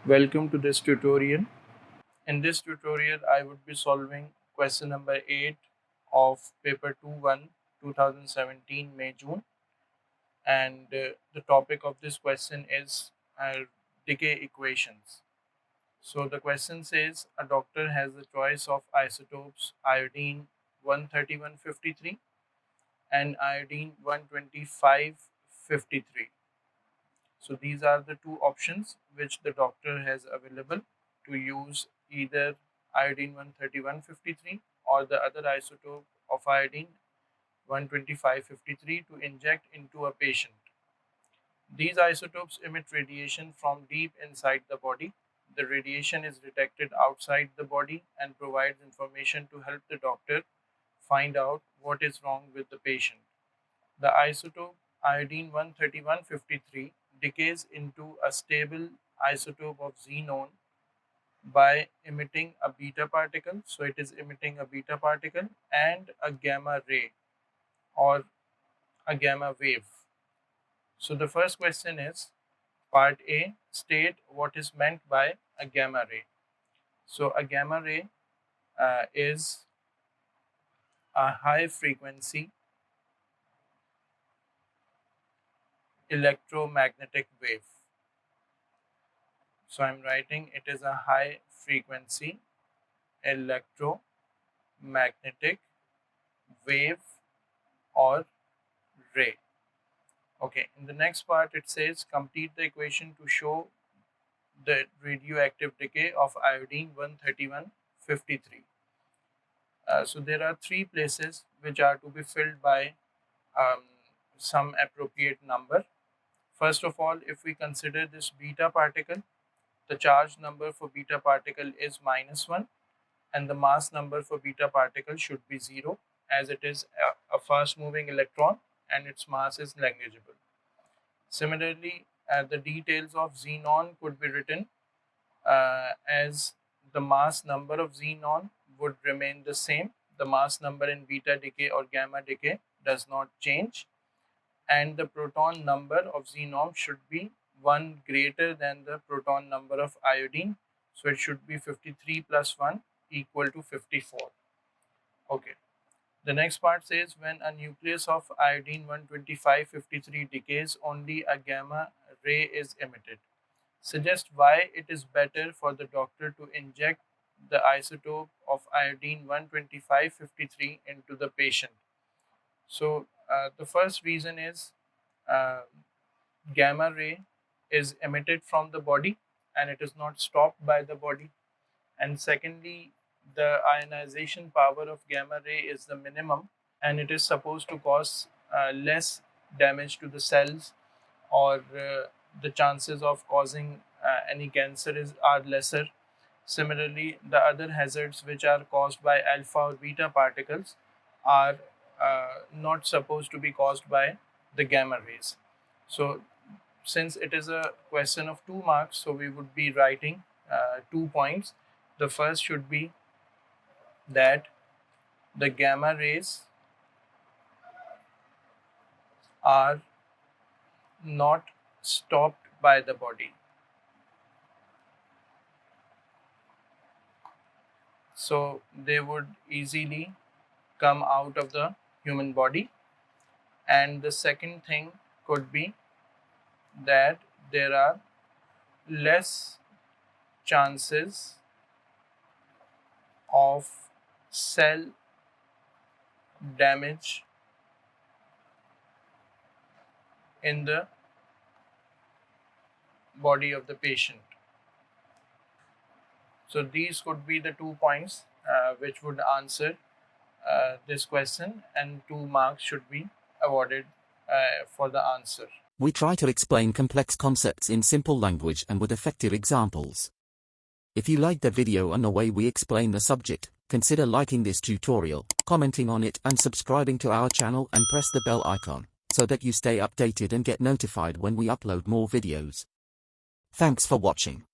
Welcome to this tutorial. In this tutorial, I would be solving question number 8 of paper 2-1 2017 May-June, and the topic of this question is decay equations. So the question says a doctor has the choice of isotopes iodine 13153 and iodine 12553. So these are the two options which the doctor has available to use, either iodine 13153 or the other isotope of iodine 12553 to inject into a patient. These isotopes emit radiation from deep inside the body. The radiation is detected outside the body and provides information to help the doctor find out what is wrong with the patient. The isotope iodine 13153 decays into a stable isotope of xenon by emitting a beta particle. So it is emitting a beta particle and a gamma ray or a gamma wave. So the first question is part A, state what is meant by a gamma ray. So a gamma ray is a high frequency electromagnetic wave. So I'm writing it is a high frequency electromagnetic wave or ray. Okay, in the next part it says complete the equation to show the radioactive decay of iodine 13153. So there are three places which are to be filled by some appropriate number. First of all, if we consider this beta particle, the charge number for beta particle is -1 and the mass number for beta particle should be 0, as it is a fast moving electron and its mass is negligible. Similarly, the details of xenon could be written as the mass number of xenon would remain the same. The mass number in beta decay or gamma decay does not change, and the proton number of xenon should be 1 greater than the proton number of iodine. So it should be 53 plus 1 equal to 54. Okay. The next part says when a nucleus of iodine 12553 decays, only a gamma ray is emitted. Suggest why it is better for the doctor to inject the isotope of iodine 12553 into the patient. So the first reason is gamma ray is emitted from the body and it is not stopped by the body. And secondly, the ionization power of gamma ray is the minimum and it is supposed to cause less damage to the cells, or the chances of causing any cancer are lesser. Similarly, the other hazards which are caused by alpha or beta particles are not supposed to be caused by the gamma rays. So since it is a question of 2 marks, so we would be writing 2 points. The first should be that the gamma rays are not stopped by the body. So they would easily come out of the human body. And the second thing could be that there are less chances of cell damage in the body of the patient. So these could be the 2 points which would answer this question, and 2 marks should be awarded for the answer. We try to explain complex concepts in simple language and with effective examples. If you liked the video and the way we explain the subject, consider liking this tutorial, commenting on it and subscribing to our channel, and press the bell icon, so that you stay updated and get notified when we upload more videos. Thanks for watching.